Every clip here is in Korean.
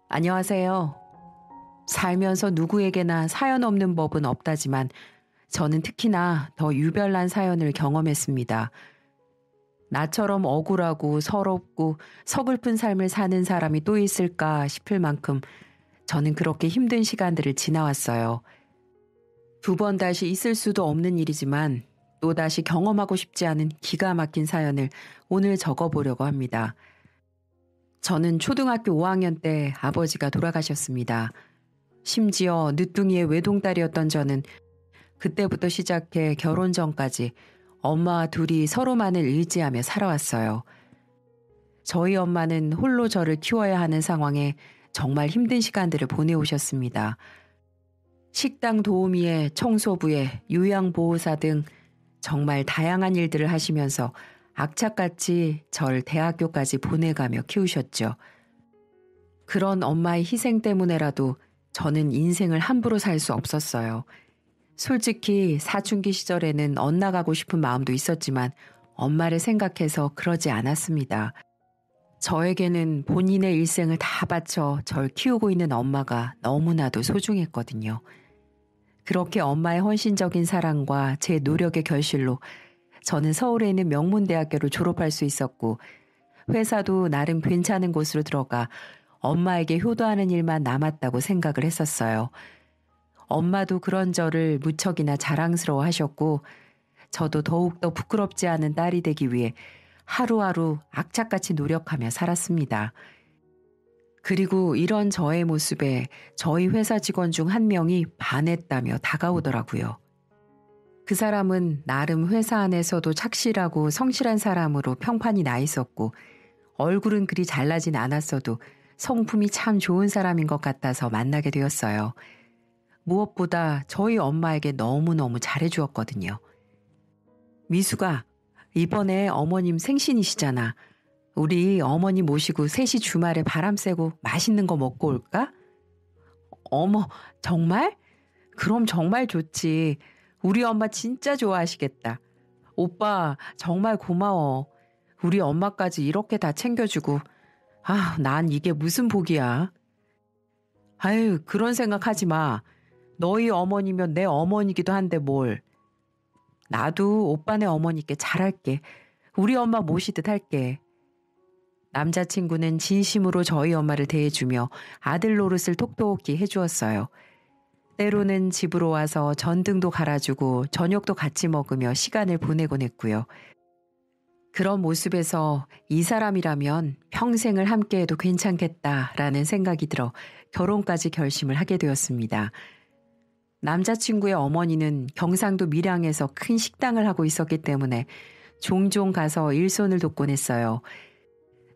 안녕하세요. 살면서 누구에게나 사연 없는 법은 없다지만 저는 특히나 더 유별난 사연을 경험했습니다. 나처럼 억울하고 서럽고 서글픈 삶을 사는 사람이 또 있을까 싶을 만큼 저는 그렇게 힘든 시간들을 지나왔어요. 두 번 다시 있을 수도 없는 일이지만 또다시 경험하고 싶지 않은 기가 막힌 사연을 오늘 적어보려고 합니다. 저는 초등학교 5학년 때 아버지가 돌아가셨습니다. 심지어 늦둥이의 외동딸이었던 저는 그때부터 시작해 결혼 전까지 엄마와 둘이 서로만을 의지하며 살아왔어요. 저희 엄마는 홀로 저를 키워야 하는 상황에 정말 힘든 시간들을 보내오셨습니다. 식당 도우미에 청소부에 요양보호사 등 정말 다양한 일들을 하시면서 악착같이 절 대학교까지 보내가며 키우셨죠. 그런 엄마의 희생 때문에라도 저는 인생을 함부로 살 수 없었어요. 솔직히 사춘기 시절에는 엇나가고 싶은 마음도 있었지만 엄마를 생각해서 그러지 않았습니다. 저에게는 본인의 일생을 다 바쳐 절 키우고 있는 엄마가 너무나도 소중했거든요. 그렇게 엄마의 헌신적인 사랑과 제 노력의 결실로 저는 서울에 있는 명문대학교를 졸업할 수 있었고 회사도 나름 괜찮은 곳으로 들어가 엄마에게 효도하는 일만 남았다고 생각을 했었어요. 엄마도 그런 저를 무척이나 자랑스러워 하셨고 저도 더욱더 부끄럽지 않은 딸이 되기 위해 하루하루 악착같이 노력하며 살았습니다. 그리고 이런 저의 모습에 저희 회사 직원 중 한 명이 반했다며 다가오더라고요. 그 사람은 나름 회사 안에서도 착실하고 성실한 사람으로 평판이 나 있었고 얼굴은 그리 잘나진 않았어도 성품이 참 좋은 사람인 것 같아서 만나게 되었어요. 무엇보다 저희 엄마에게 너무너무 잘해주었거든요. 미숙아, 이번에 어머님 생신이시잖아. 우리 어머니 모시고 셋이 주말에 바람 쐬고 맛있는 거 먹고 올까? 어머, 정말? 그럼 정말 좋지. 우리 엄마 진짜 좋아하시겠다. 오빠, 정말 고마워. 우리 엄마까지 이렇게 다 챙겨주고. 아, 난 이게 무슨 복이야. 아유, 그런 생각하지 마. 너희 어머니면 내 어머니기도 한데 뭘. 나도 오빠네 어머니께 잘할게. 우리 엄마 모시듯 할게. 남자친구는 진심으로 저희 엄마를 대해주며 아들 노릇을 톡톡히 해주었어요. 때로는 집으로 와서 전등도 갈아주고 저녁도 같이 먹으며 시간을 보내곤 했고요. 그런 모습에서 이 사람이라면 평생을 함께해도 괜찮겠다라는 생각이 들어 결혼까지 결심을 하게 되었습니다. 남자친구의 어머니는 경상도 밀양에서 큰 식당을 하고 있었기 때문에 종종 가서 일손을 돕곤 했어요.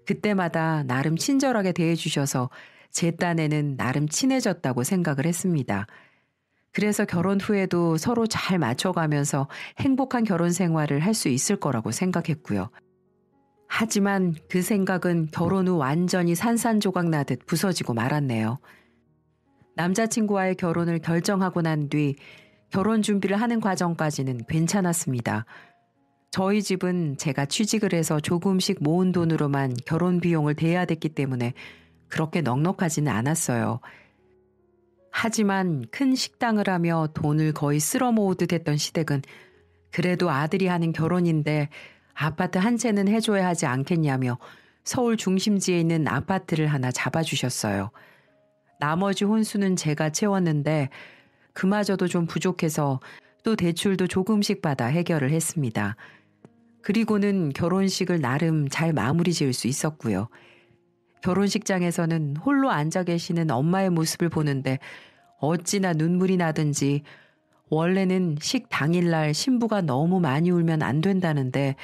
그때마다 나름 친절하게 대해주셔서 제 딴에는 나름 친해졌다고 생각을 했습니다. 그래서 결혼 후에도 서로 잘 맞춰가면서 행복한 결혼 생활을 할 수 있을 거라고 생각했고요. 하지만 그 생각은 결혼 후 완전히 산산조각 나듯 부서지고 말았네요. 남자친구와의 결혼을 결정하고 난 뒤 결혼 준비를 하는 과정까지는 괜찮았습니다. 저희 집은 제가 취직을 해서 조금씩 모은 돈으로만 결혼 비용을 대야 됐기 때문에 그렇게 넉넉하지는 않았어요. 하지만 큰 식당을 하며 돈을 거의 쓸어 모으듯 했던 시댁은 그래도 아들이 하는 결혼인데 아파트 한 채는 해줘야 하지 않겠냐며 서울 중심지에 있는 아파트를 하나 잡아주셨어요. 나머지 혼수는 제가 채웠는데 그마저도 좀 부족해서 또 대출도 조금씩 받아 해결을 했습니다. 그리고는 결혼식을 나름 잘 마무리 지을 수 있었고요. 결혼식장에서는 홀로 앉아 계시는 엄마의 모습을 보는데 어찌나 눈물이 나든지 원래는 식 당일날 신부가 너무 많이 울면 안 된다는데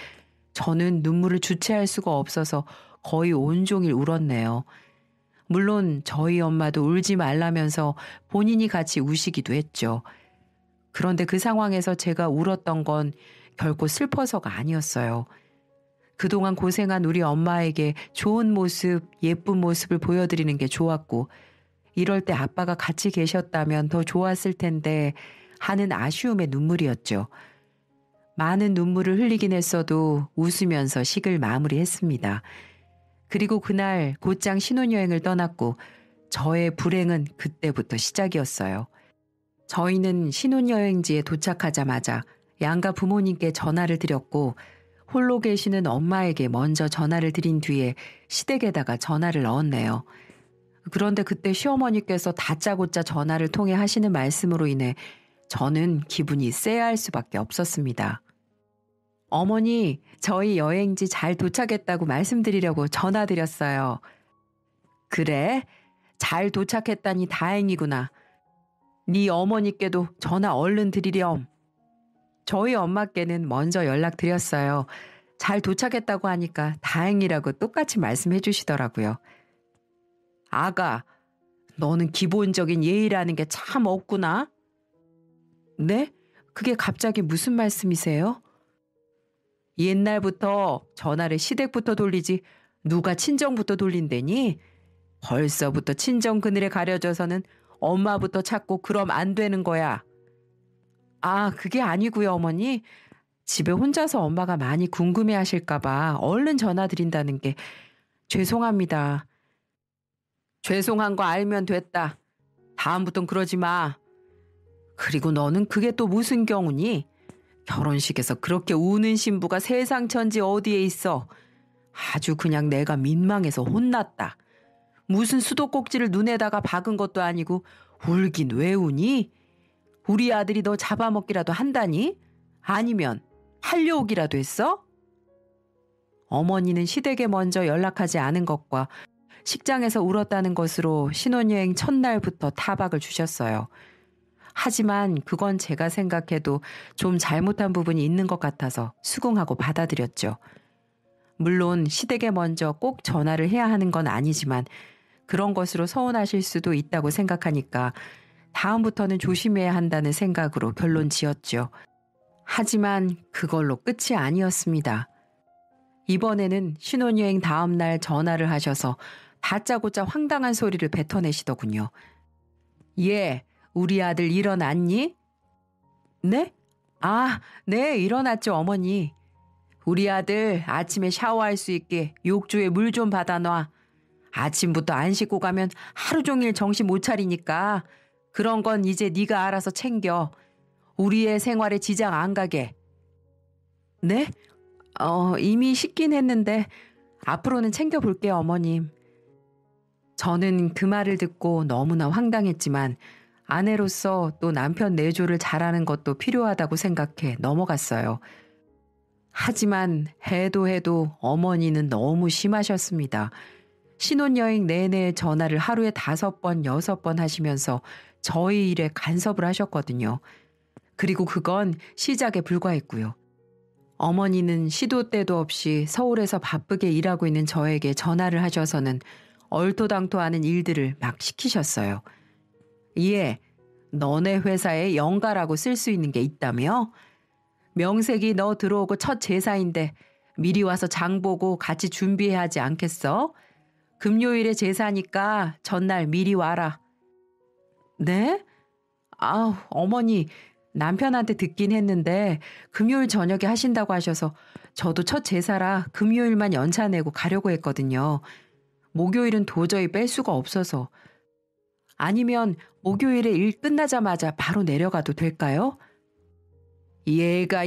저는 눈물을 주체할 수가 없어서 거의 온종일 울었네요. 물론 저희 엄마도 울지 말라면서 본인이 같이 우시기도 했죠. 그런데 그 상황에서 제가 울었던 건 결코 슬퍼서가 아니었어요. 그동안 고생한 우리 엄마에게 좋은 모습, 예쁜 모습을 보여드리는 게 좋았고 이럴 때 아빠가 같이 계셨다면 더 좋았을 텐데 하는 아쉬움의 눈물이었죠. 많은 눈물을 흘리긴 했어도 웃으면서 식을 마무리했습니다. 그리고 그날 곧장 신혼여행을 떠났고 저의 불행은 그때부터 시작이었어요. 저희는 신혼여행지에 도착하자마자 양가 부모님께 전화를 드렸고 홀로 계시는 엄마에게 먼저 전화를 드린 뒤에 시댁에다가 전화를 넣었네요. 그런데 그때 시어머니께서 다짜고짜 전화를 통해 하시는 말씀으로 인해 저는 기분이 쎄할 수밖에 없었습니다. 어머니, 저희 여행지 잘 도착했다고 말씀드리려고 전화드렸어요. 그래? 잘 도착했다니 다행이구나. 네 어머니께도 전화 얼른 드리렴. 저희 엄마께는 먼저 연락드렸어요. 잘 도착했다고 하니까 다행이라고 똑같이 말씀해 주시더라고요. 아가, 너는 기본적인 예의라는 게 참 없구나. 네? 그게 갑자기 무슨 말씀이세요? 옛날부터 전화를 시댁부터 돌리지 누가 친정부터 돌린다니? 벌써부터 친정 그늘에 가려져서는 엄마부터 찾고 그럼 안 되는 거야. 아, 그게 아니고요, 어머니. 집에 혼자서 엄마가 많이 궁금해하실까 봐 얼른 전화드린다는 게 죄송합니다. 죄송한 거 알면 됐다. 다음부턴 그러지 마. 그리고 너는 그게 또 무슨 경우니? 결혼식에서 그렇게 우는 신부가 세상 천지 어디에 있어. 아주 그냥 내가 민망해서 혼났다. 무슨 수도꼭지를 눈에다가 박은 것도 아니고 울긴 왜 우니? 우리 아들이 너 잡아먹기라도 한다니? 아니면 살려오기라도 했어? 어머니는 시댁에 먼저 연락하지 않은 것과 식장에서 울었다는 것으로 신혼여행 첫날부터 타박을 주셨어요. 하지만 그건 제가 생각해도 좀 잘못한 부분이 있는 것 같아서 수긍하고 받아들였죠. 물론 시댁에 먼저 꼭 전화를 해야 하는 건 아니지만 그런 것으로 서운하실 수도 있다고 생각하니까 다음부터는 조심해야 한다는 생각으로 결론 지었죠. 하지만 그걸로 끝이 아니었습니다. 이번에는 신혼여행 다음 날 전화를 하셔서 다짜고짜 황당한 소리를 뱉어내시더군요. 예, 우리 아들 일어났니? 네? 아, 네, 일어났죠, 어머니. 우리 아들 아침에 샤워할 수 있게 욕조에 물 좀 받아 놔. 아침부터 안 씻고 가면 하루 종일 정신 못 차리니까 그런 건 이제 네가 알아서 챙겨. 우리의 생활에 지장 안 가게. 네? 이미 씻긴 했는데 앞으로는 챙겨볼게요, 어머님. 저는 그 말을 듣고 너무나 황당했지만 아내로서 또 남편 내조를 잘하는 것도 필요하다고 생각해 넘어갔어요. 하지만 해도 어머니는 너무 심하셨습니다. 신혼여행 내내 전화를 하루에 5번, 6번 하시면서 저희 일에 간섭을 하셨거든요. 그리고 그건 시작에 불과했고요. 어머니는 시도 때도 없이 서울에서 바쁘게 일하고 있는 저에게 전화를 하셔서는 얼토당토하는 일들을 막 시키셨어요. 예, 너네 회사에 연가라고 쓸 수 있는 게 있다며? 명색이 너 들어오고 첫 제사인데 미리 와서 장 보고 같이 준비해야 하지 않겠어? 금요일에 제사니까 전날 미리 와라. 네? 어머니, 남편한테 듣긴 했는데 금요일 저녁에 하신다고 하셔서 저도 첫 제사라 금요일만 연차 내고 가려고 했거든요. 목요일은 도저히 뺄 수가 없어서. 아니면 목요일에 일 끝나자마자 바로 내려가도 될까요? 얘가,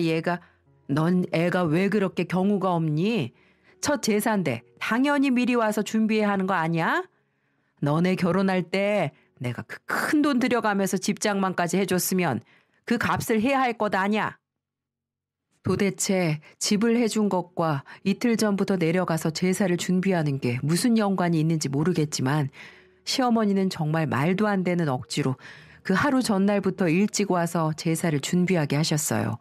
넌 애가 왜 그렇게 경우가 없니? 첫 제사인데 당연히 미리 와서 준비해야 하는 거 아니야? 너네 결혼할 때 내가 그 큰 돈 들여가면서 집장만까지 해줬으면 그 값을 해야 할 것 아냐? 도대체 집을 해준 것과 이틀 전부터 내려가서 제사를 준비하는 게 무슨 연관이 있는지 모르겠지만 시어머니는 정말 말도 안 되는 억지로 그 하루 전날부터 일찍 와서 제사를 준비하게 하셨어요.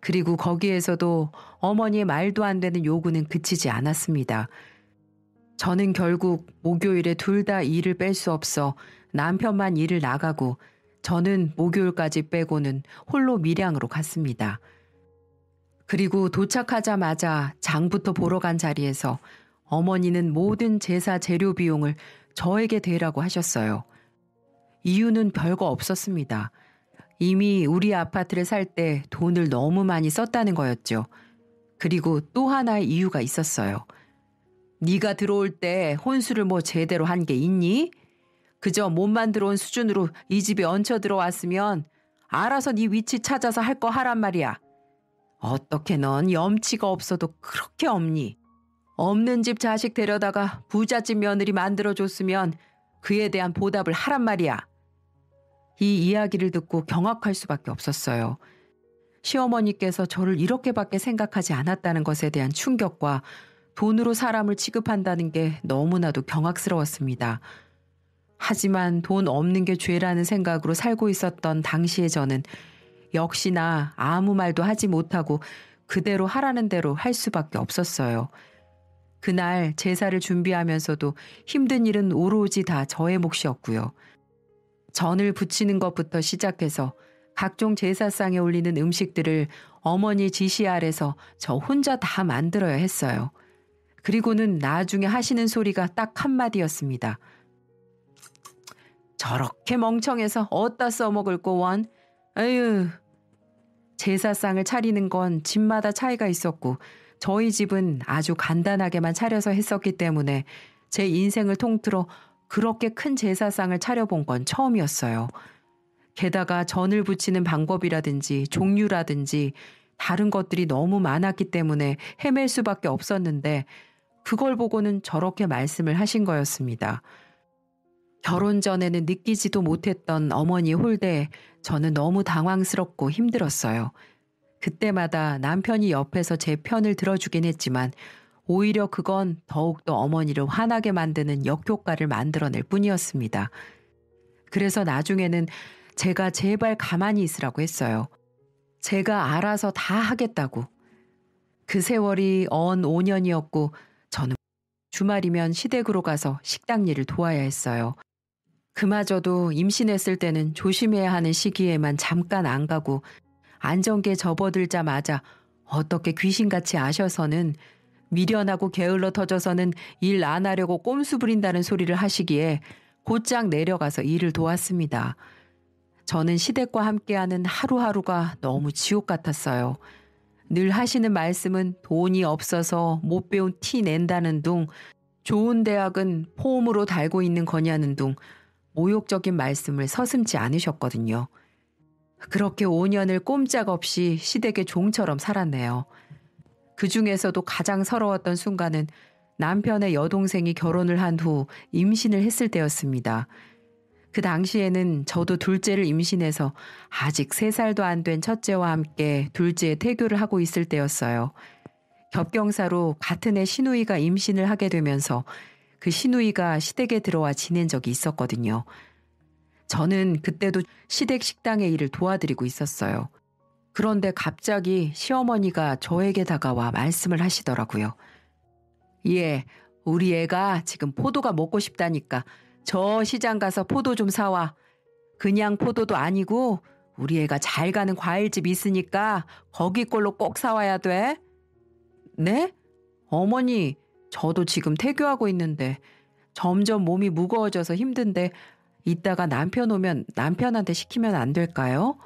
그리고 거기에서도 어머니의 말도 안 되는 요구는 그치지 않았습니다. 저는 결국 목요일에 둘 다 일을 뺄 수 없어 남편만 일을 나가고 저는 목요일까지 빼고는 홀로 밀양으로 갔습니다. 그리고 도착하자마자 장부터 보러 간 자리에서 어머니는 모든 제사 재료 비용을 저에게 대라고 하셨어요. 이유는 별거 없었습니다. 이미 우리 아파트를 살 때 돈을 너무 많이 썼다는 거였죠. 그리고 또 하나의 이유가 있었어요. 네가 들어올 때 혼수를 뭐 제대로 한 게 있니? 그저 몸만 들어온 수준으로 이 집에 얹혀 들어왔으면 알아서 네 위치 찾아서 할 거 하란 말이야. 어떻게 넌 염치가 없어도 그렇게 없니? 없는 집 자식 데려다가 부잣집 며느리 만들어줬으면 그에 대한 보답을 하란 말이야. 이 이야기를 듣고 경악할 수밖에 없었어요. 시어머니께서 저를 이렇게밖에 생각하지 않았다는 것에 대한 충격과 돈으로 사람을 취급한다는 게 너무나도 경악스러웠습니다. 하지만 돈 없는 게 죄라는 생각으로 살고 있었던 당시의 저는 역시나 아무 말도 하지 못하고 그대로 하라는 대로 할 수밖에 없었어요. 그날 제사를 준비하면서도 힘든 일은 오로지 다 저의 몫이었고요. 전을 부치는 것부터 시작해서 각종 제사상에 올리는 음식들을 어머니 지시 아래서 저 혼자 다 만들어야 했어요. 그리고는 나중에 하시는 소리가 딱 한마디였습니다. 저렇게 멍청해서 어디다 써먹을 거원? 에휴. 제사상을 차리는 건 집마다 차이가 있었고 저희 집은 아주 간단하게만 차려서 했었기 때문에 제 인생을 통틀어 그렇게 큰 제사상을 차려본 건 처음이었어요. 게다가 전을 부치는 방법이라든지 종류라든지 다른 것들이 너무 많았기 때문에 헤맬 수밖에 없었는데 그걸 보고는 저렇게 말씀을 하신 거였습니다. 결혼 전에는 느끼지도 못했던 어머니의 홀대에 저는 너무 당황스럽고 힘들었어요. 그때마다 남편이 옆에서 제 편을 들어주긴 했지만 오히려 그건 더욱더 어머니를 화나게 만드는 역효과를 만들어낼 뿐이었습니다. 그래서 나중에는 제가 제발 가만히 있으라고 했어요. 제가 알아서 다 하겠다고. 그 세월이 언 5년이었고 저는 주말이면 시댁으로 가서 식당 일을 도와야 했어요. 그마저도 임신했을 때는 조심해야 하는 시기에만 잠깐 안 가고 안정기에 접어들자마자 어떻게 귀신같이 아셔서는 미련하고 게을러 터져서는 일 안 하려고 꼼수 부린다는 소리를 하시기에 곧장 내려가서 일을 도왔습니다. 저는 시댁과 함께하는 하루하루가 너무 지옥 같았어요. 늘 하시는 말씀은 돈이 없어서 못 배운 티 낸다는 둥, 좋은 대학은 폼으로 달고 있는 거냐는 둥, 모욕적인 말씀을 서슴지 않으셨거든요. 그렇게 5년을 꼼짝없이 시댁의 종처럼 살았네요. 그 중에서도 가장 서러웠던 순간은 남편의 여동생이 결혼을 한 후 임신을 했을 때였습니다. 그 당시에는 저도 둘째를 임신해서 아직 3살도 안 된 첫째와 함께 둘째의 태교를 하고 있을 때였어요. 겹경사로 같은 해 시누이가 임신을 하게 되면서 그 시누이가 시댁에 들어와 지낸 적이 있었거든요. 저는 그때도 시댁 식당의 일을 도와드리고 있었어요. 그런데 갑자기 시어머니가 저에게 다가와 말씀을 하시더라고요. 예, 우리 애가 지금 포도가 먹고 싶다니까 저 시장 가서 포도 좀 사와. 그냥 포도도 아니고 우리 애가 잘 가는 과일집 있으니까 거기 걸로 꼭 사와야 돼. 네? 어머니, 저도 지금 태교하고 있는데 점점 몸이 무거워져서 힘든데 이따가 남편 오면 남편한테 시키면 안 될까요?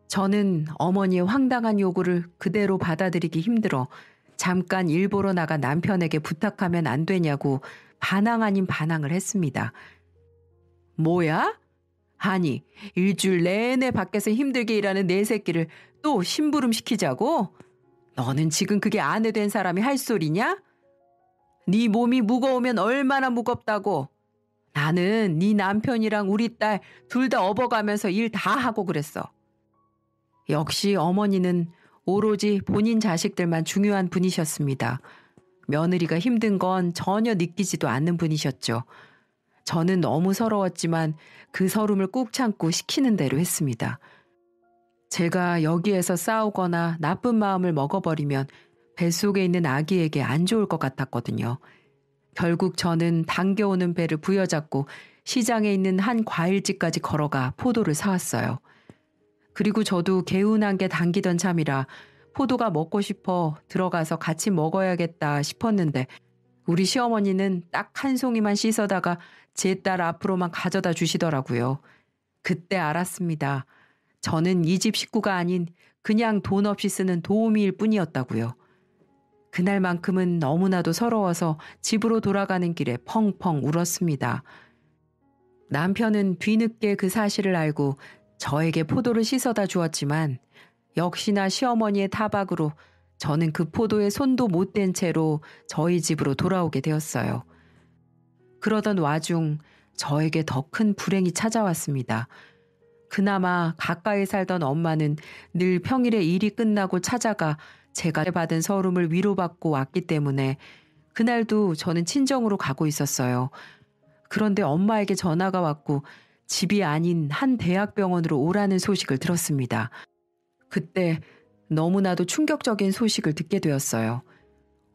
저는 어머니의 황당한 요구를 그대로 받아들이기 힘들어 잠깐 일 보러 나간 남편에게 부탁하면 안 되냐고 반항 아닌 반항을 했습니다. 뭐야? 아니, 일주일 내내 밖에서 힘들게 일하는 내 새끼를 또 심부름 시키자고? 너는 지금 그게 아내 된 사람이 할 소리냐? 네 몸이 무거우면 얼마나 무겁다고. 나는 네 남편이랑 우리 딸 둘 다 업어가면서 일 다 하고 그랬어. 역시 어머니는 오로지 본인 자식들만 중요한 분이셨습니다. 며느리가 힘든 건 전혀 느끼지도 않는 분이셨죠. 저는 너무 서러웠지만 그 서름을 꾹 참고 시키는 대로 했습니다. 제가 여기에서 싸우거나 나쁜 마음을 먹어버리면 뱃속에 있는 아기에게 안 좋을 것 같았거든요. 결국 저는 당겨오는 배를 부여잡고 시장에 있는 한 과일집까지 걸어가 포도를 사왔어요. 그리고 저도 개운한 게 당기던 참이라 포도가 먹고 싶어 들어가서 같이 먹어야겠다 싶었는데 우리 시어머니는 딱 한 송이만 씻어다가 제 딸 앞으로만 가져다 주시더라고요. 그때 알았습니다. 저는 이 집 식구가 아닌 그냥 돈 없이 쓰는 도우미일 뿐이었다고요. 그날만큼은 너무나도 서러워서 집으로 돌아가는 길에 펑펑 울었습니다. 남편은 뒤늦게 그 사실을 알고 저에게 포도를 씻어다 주었지만 역시나 시어머니의 타박으로 저는 그 포도에 손도 못 댄 채로 저희 집으로 돌아오게 되었어요. 그러던 와중 저에게 더 큰 불행이 찾아왔습니다. 그나마 가까이 살던 엄마는 늘 평일에 일이 끝나고 찾아가 제가 받은 서름을 위로받고 왔기 때문에 그날도 저는 친정으로 가고 있었어요. 그런데 엄마에게 전화가 왔고 집이 아닌 한 대학병원으로 오라는 소식을 들었습니다. 그때 너무나도 충격적인 소식을 듣게 되었어요.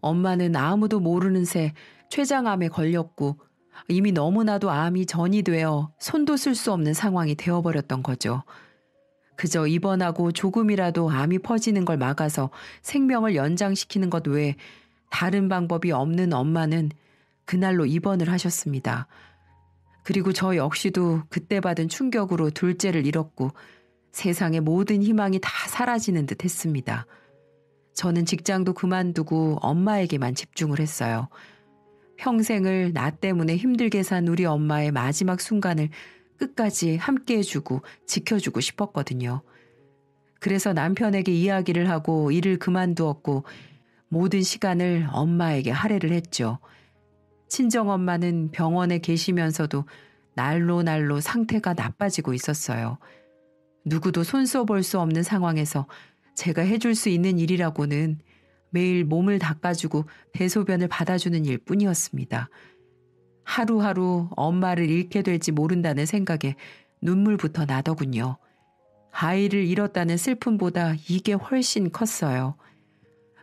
엄마는 아무도 모르는 새 췌장암에 걸렸고 이미 너무나도 암이 전이 되어 손도 쓸 수 없는 상황이 되어버렸던 거죠. 그저 입원하고 조금이라도 암이 퍼지는 걸 막아서 생명을 연장시키는 것 외에 다른 방법이 없는 엄마는 그날로 입원을 하셨습니다. 그리고 저 역시도 그때 받은 충격으로 둘째를 잃었고 세상의 모든 희망이 다 사라지는 듯 했습니다. 저는 직장도 그만두고 엄마에게만 집중을 했어요. 평생을 나 때문에 힘들게 산 우리 엄마의 마지막 순간을 끝까지 함께 해주고 지켜주고 싶었거든요. 그래서 남편에게 이야기를 하고 일을 그만두었고 모든 시간을 엄마에게 할애를 했죠. 친정엄마는 병원에 계시면서도 날로 상태가 나빠지고 있었어요. 누구도 손써볼 수 없는 상황에서 제가 해줄 수 있는 일이라고는 매일 몸을 닦아주고 대소변을 받아주는 일뿐이었습니다. 하루하루 엄마를 잃게 될지 모른다는 생각에 눈물부터 나더군요. 아이를 잃었다는 슬픔보다 이게 훨씬 컸어요.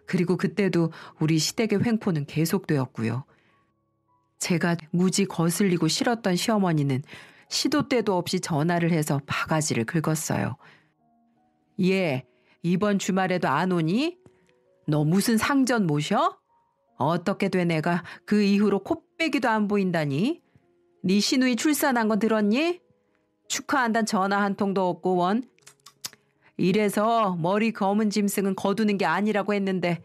그리고 그때도 우리 시댁의 횡포는 계속되었고요. 제가 무지 거슬리고 싫었던 시어머니는 시도 때도 없이 전화를 해서 바가지를 긁었어요. 얘, 이번 주말에도 안 오니? 너 무슨 상전 모셔? 어떻게 돼 내가 그 이후로 코빼기도 안 보인다니? 네 시누이 출산한 건 들었니? 축하한단 전화 한 통도 없고 원. 이래서 머리 검은 짐승은 거두는 게 아니라고 했는데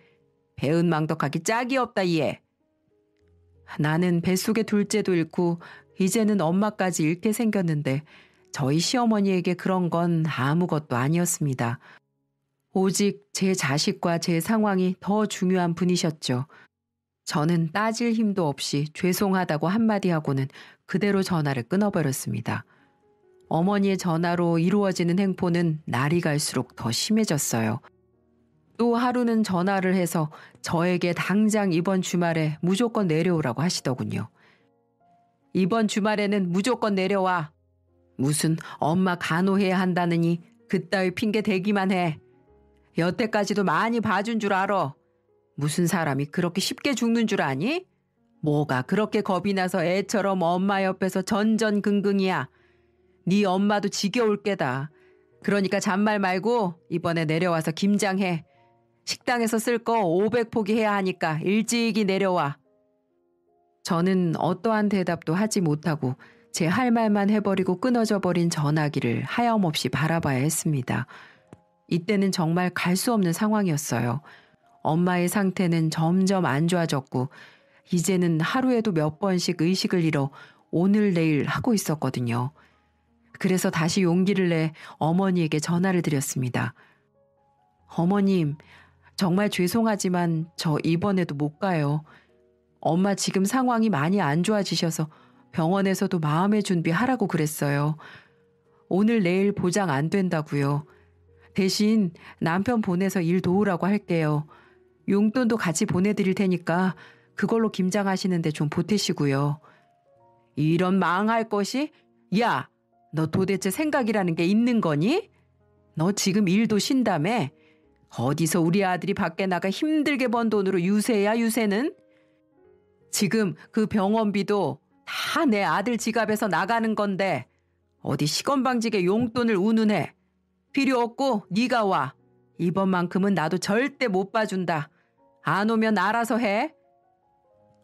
배은망덕하기 짝이 없다 얘. 나는 뱃속의 둘째도 잃고 이제는 엄마까지 잃게 생겼는데 저희 시어머니에게 그런 건 아무것도 아니었습니다. 오직 제 자식과 제 상황이 더 중요한 분이셨죠. 저는 따질 힘도 없이 죄송하다고 한마디 하고는 그대로 전화를 끊어버렸습니다. 어머니의 전화로 이루어지는 행포는 날이 갈수록 더 심해졌어요. 또 하루는 전화를 해서 저에게 당장 이번 주말에 무조건 내려오라고 하시더군요. 이번 주말에는 무조건 내려와. 무슨 엄마 간호해야 한다느니 그따위 핑계 대기만 해. 여태까지도 많이 봐준 줄 알아. 무슨 사람이 그렇게 쉽게 죽는 줄 아니? 뭐가 그렇게 겁이 나서 애처럼 엄마 옆에서 전전긍긍이야. 네 엄마도 지겨울 게다. 그러니까 잔말 말고 이번에 내려와서 김장해. 식당에서 쓸 거 500포기 해야 하니까 일찍이 내려와. 저는 어떠한 대답도 하지 못하고 제 할 말만 해버리고 끊어져 버린 전화기를 하염없이 바라봐야 했습니다. 이때는 정말 갈 수 없는 상황이었어요. 엄마의 상태는 점점 안 좋아졌고 이제는 하루에도 몇 번씩 의식을 잃어 오늘 내일 하고 있었거든요. 그래서 다시 용기를 내 어머니에게 전화를 드렸습니다. 어머님, 정말 죄송하지만 저 이번에도 못 가요. 엄마 지금 상황이 많이 안 좋아지셔서 병원에서도 마음의 준비하라고 그랬어요. 오늘 내일 보장 안 된다고요. 대신 남편 보내서 일 도우라고 할게요. 용돈도 같이 보내드릴 테니까 그걸로 김장하시는데 좀 보태시고요. 이런 망할 것이? 야, 너 도대체 생각이라는 게 있는 거니? 너 지금 일도 쉰다며? 어디서 우리 아들이 밖에 나가 힘들게 번 돈으로 유세야 유세는? 지금 그 병원비도 다 내 아들 지갑에서 나가는 건데 어디 시건방지게 용돈을 운운해. 필요 없고 네가 와. 이번만큼은 나도 절대 못 봐준다. 안 오면 알아서 해.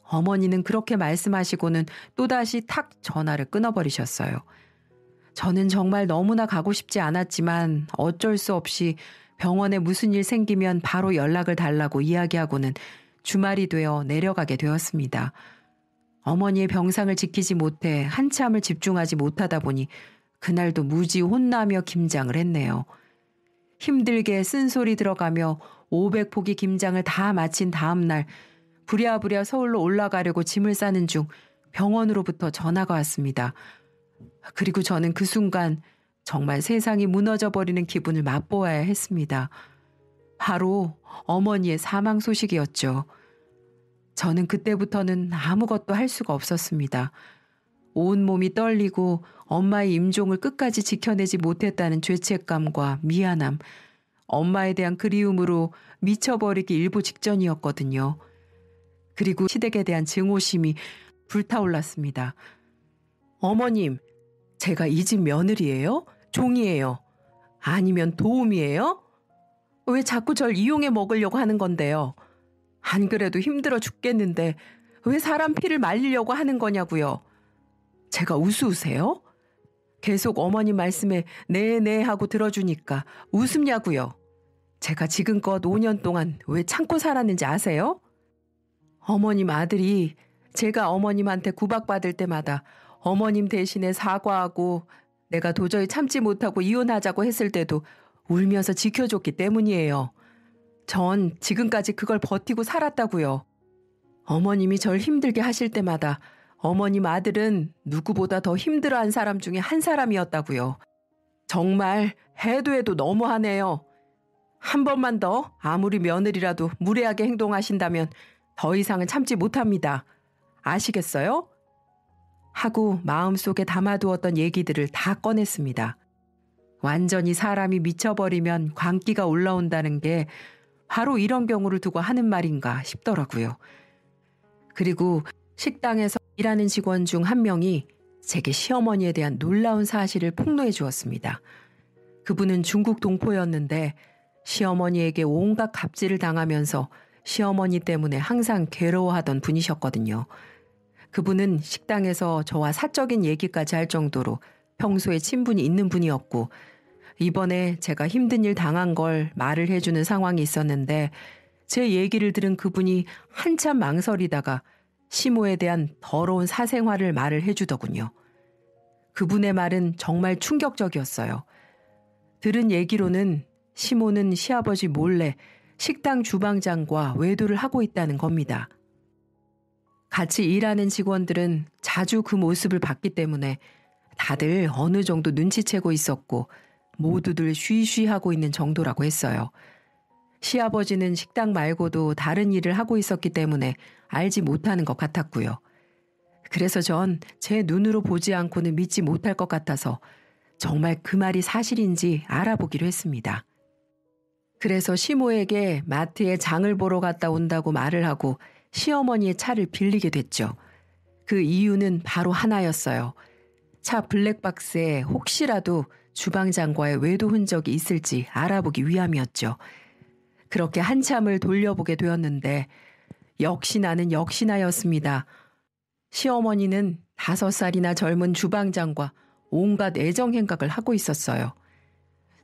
어머니는 그렇게 말씀하시고는 또다시 탁 전화를 끊어버리셨어요. 저는 정말 너무나 가고 싶지 않았지만 어쩔 수 없이 병원에 무슨 일 생기면 바로 연락을 달라고 이야기하고는 주말이 되어 내려가게 되었습니다. 어머니의 병상을 지키지 못해 한참을 집중하지 못하다 보니 그날도 무지 혼나며 김장을 했네요. 힘들게 쓴소리 들어가며 500포기 김장을 다 마친 다음 날 부랴부랴 서울로 올라가려고 짐을 싸는 중 병원으로부터 전화가 왔습니다. 그리고 저는 그 순간 정말 세상이 무너져 버리는 기분을 맛보아야 했습니다. 바로 어머니의 사망 소식이었죠. 저는 그때부터는 아무것도 할 수가 없었습니다. 온몸이 떨리고 엄마의 임종을 끝까지 지켜내지 못했다는 죄책감과 미안함, 엄마에 대한 그리움으로 미쳐버리기 일보 직전이었거든요. 그리고 시댁에 대한 증오심이 불타올랐습니다. 어머님, 제가 이 집 며느리예요? 종이에요? 아니면 도움이에요? 왜 자꾸 절 이용해 먹으려고 하는 건데요? 안 그래도 힘들어 죽겠는데 왜 사람 피를 말리려고 하는 거냐고요? 제가 우스우세요? 계속 어머님 말씀에 네네 하고 들어주니까 웃음냐고요? 제가 지금껏 5년 동안 왜 참고 살았는지 아세요? 어머님 아들이 제가 어머님한테 구박받을 때마다 어머님 대신에 사과하고 내가 도저히 참지 못하고 이혼하자고 했을 때도 울면서 지켜줬기 때문이에요. 전 지금까지 그걸 버티고 살았다고요. 어머님이 절 힘들게 하실 때마다 어머님 아들은 누구보다 더 힘들어한 사람 중에 한 사람이었다고요. 정말 해도 해도 너무하네요. 한 번만 더 아무리 며느리라도 무례하게 행동하신다면 더 이상은 참지 못합니다. 아시겠어요? 하고 마음속에 담아두었던 얘기들을 다 꺼냈습니다. 완전히 사람이 미쳐버리면 광기가 올라온다는 게 바로 이런 경우를 두고 하는 말인가 싶더라고요. 그리고 식당에서 일하는 직원 중 한 명이 제게 시어머니에 대한 놀라운 사실을 폭로해 주었습니다. 그분은 중국 동포였는데 시어머니에게 온갖 갑질을 당하면서 시어머니 때문에 항상 괴로워하던 분이셨거든요. 그분은 식당에서 저와 사적인 얘기까지 할 정도로 평소에 친분이 있는 분이었고 이번에 제가 힘든 일 당한 걸 말을 해주는 상황이 있었는데 제 얘기를 들은 그분이 한참 망설이다가 시모에 대한 더러운 사생활을 말을 해주더군요. 그분의 말은 정말 충격적이었어요. 들은 얘기로는 시모는 시아버지 몰래 식당 주방장과 외도를 하고 있다는 겁니다. 같이 일하는 직원들은 자주 그 모습을 봤기 때문에 다들 어느 정도 눈치채고 있었고 모두들 쉬쉬하고 있는 정도라고 했어요. 시아버지는 식당 말고도 다른 일을 하고 있었기 때문에 알지 못하는 것 같았고요. 그래서 전 제 눈으로 보지 않고는 믿지 못할 것 같아서 정말 그 말이 사실인지 알아보기로 했습니다. 그래서 시모에게 마트에 장을 보러 갔다 온다고 말을 하고 시어머니의 차를 빌리게 됐죠. 그 이유는 바로 하나였어요. 차 블랙박스에 혹시라도 주방장과의 외도 흔적이 있을지 알아보기 위함이었죠. 그렇게 한참을 돌려보게 되었는데 역시나는 역시나였습니다. 시어머니는 5살이나 젊은 주방장과 온갖 애정 행각을 하고 있었어요.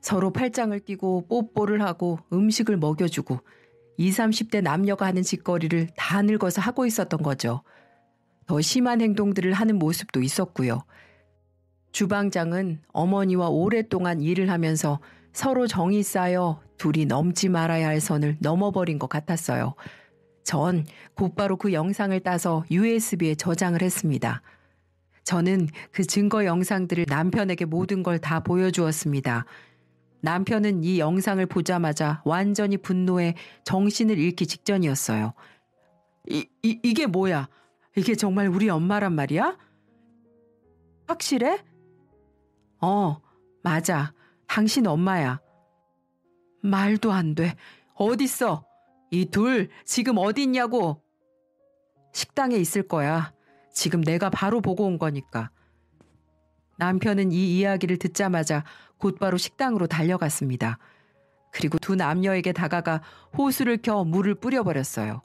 서로 팔짱을 끼고 뽀뽀를 하고 음식을 먹여주고 20, 30대 남녀가 하는 짓거리를 다 늙어서 하고 있었던 거죠. 더 심한 행동들을 하는 모습도 있었고요. 주방장은 어머니와 오랫동안 일을 하면서 서로 정이 쌓여 둘이 넘지 말아야 할 선을 넘어버린 것 같았어요. 전 곧바로 그 영상을 따서 USB에 저장을 했습니다. 저는 그 증거 영상들을 남편에게 모든 걸 다 보여주었습니다. 남편은 이 영상을 보자마자 완전히 분노에 정신을 잃기 직전이었어요. 이게 뭐야? 이게 정말 우리 엄마란 말이야? 확실해? 맞아. 당신 엄마야. 말도 안 돼. 어딨어? 이 둘 지금 어디 있냐고. 식당에 있을 거야. 지금 내가 바로 보고 온 거니까. 남편은 이 이야기를 듣자마자 곧바로 식당으로 달려갔습니다. 그리고 두 남녀에게 다가가 호수를 켜 물을 뿌려버렸어요.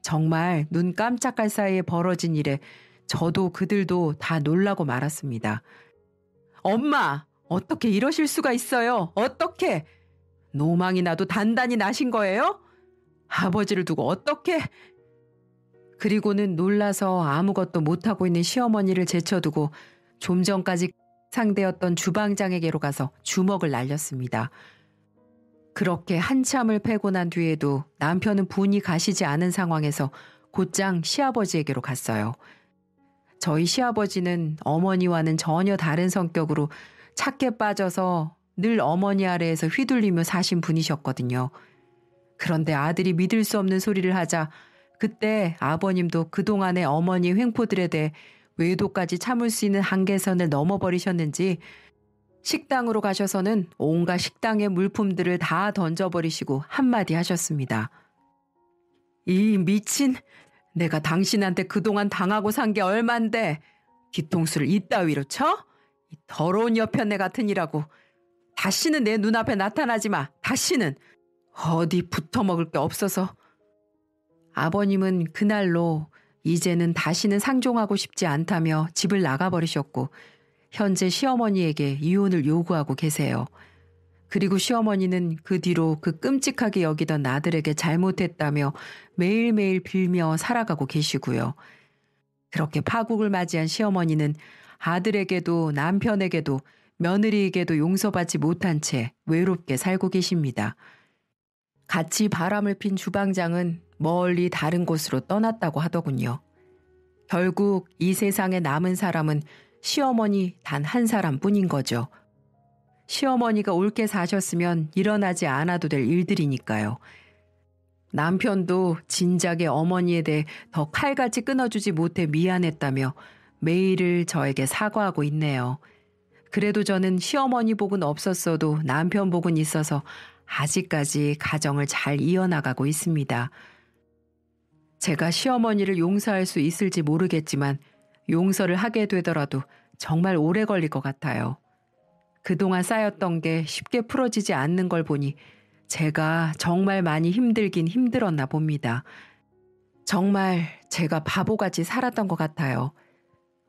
정말 눈 깜짝할 사이에 벌어진 일에 저도 그들도 다 놀라고 말았습니다. 엄마, 어떻게 이러실 수가 있어요? 어떻게? 노망이 나도 단단히 나신 거예요? 아버지를 두고 어떻게? 그리고는 놀라서 아무것도 못하고 있는 시어머니를 제쳐두고 좀 전까지 상대였던 주방장에게로 가서 주먹을 날렸습니다. 그렇게 한참을 패고 난 뒤에도 남편은 분이 가시지 않은 상황에서 곧장 시아버지에게로 갔어요. 저희 시아버지는 어머니와는 전혀 다른 성격으로 착해 빠져서 늘 어머니 아래에서 휘둘리며 사신 분이셨거든요. 그런데 아들이 믿을 수 없는 소리를 하자 그때 아버님도 그동안의 어머니의 횡포들에 대해 외도까지 참을 수 있는 한계선을 넘어버리셨는지 식당으로 가셔서는 온갖 식당의 물품들을 다 던져버리시고 한마디 하셨습니다. 이 미친, 내가 당신한테 그동안 당하고 산 게 얼만데 뒤통수를 이따위로 쳐? 이 더러운 여편네 같으니라고. 다시는 내 눈앞에 나타나지 마. 다시는. 어디 붙어먹을 게 없어서. 아버님은 그날로 이제는 다시는 상종하고 싶지 않다며 집을 나가버리셨고 현재 시어머니에게 이혼을 요구하고 계세요. 그리고 시어머니는 그 뒤로 그 끔찍하게 여기던 아들에게 잘못했다며 매일매일 빌며 살아가고 계시고요. 그렇게 파국을 맞이한 시어머니는 아들에게도 남편에게도 며느리에게도 용서받지 못한 채 외롭게 살고 계십니다. 같이 바람을 핀 주방장은 멀리 다른 곳으로 떠났다고 하더군요. 결국 이 세상에 남은 사람은 시어머니 단 한 사람뿐인 거죠. 시어머니가 옳게 사셨으면 일어나지 않아도 될 일들이니까요. 남편도 진작에 어머니에 대해 더 칼같이 끊어주지 못해 미안했다며 매일을 저에게 사과하고 있네요. 그래도 저는 시어머니 복은 없었어도 남편 복은 있어서 아직까지 가정을 잘 이어나가고 있습니다. 제가 시어머니를 용서할 수 있을지 모르겠지만 용서를 하게 되더라도 정말 오래 걸릴 것 같아요. 그동안 쌓였던 게 쉽게 풀어지지 않는 걸 보니 제가 정말 많이 힘들긴 힘들었나 봅니다. 정말 제가 바보같이 살았던 것 같아요.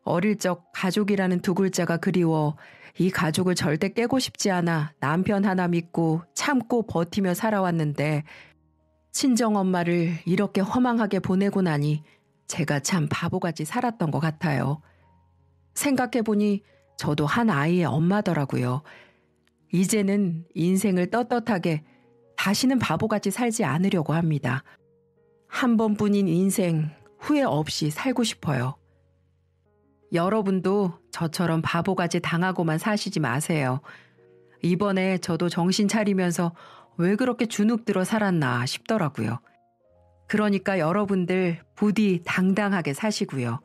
어릴 적 가족이라는 두 글자가 그리워 이 가족을 절대 깨고 싶지 않아 남편 하나 믿고 참고 버티며 살아왔는데 친정엄마를 이렇게 허망하게 보내고 나니 제가 참 바보같이 살았던 것 같아요. 생각해보니 저도 한 아이의 엄마더라고요. 이제는 인생을 떳떳하게 다시는 바보같이 살지 않으려고 합니다. 한 번뿐인 인생 후회 없이 살고 싶어요. 여러분도 저처럼 바보같이 당하고만 사시지 마세요. 이번에 저도 정신 차리면서 왜 그렇게 주눅들어 살았나 싶더라고요. 그러니까 여러분들 부디 당당하게 사시고요.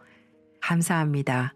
감사합니다.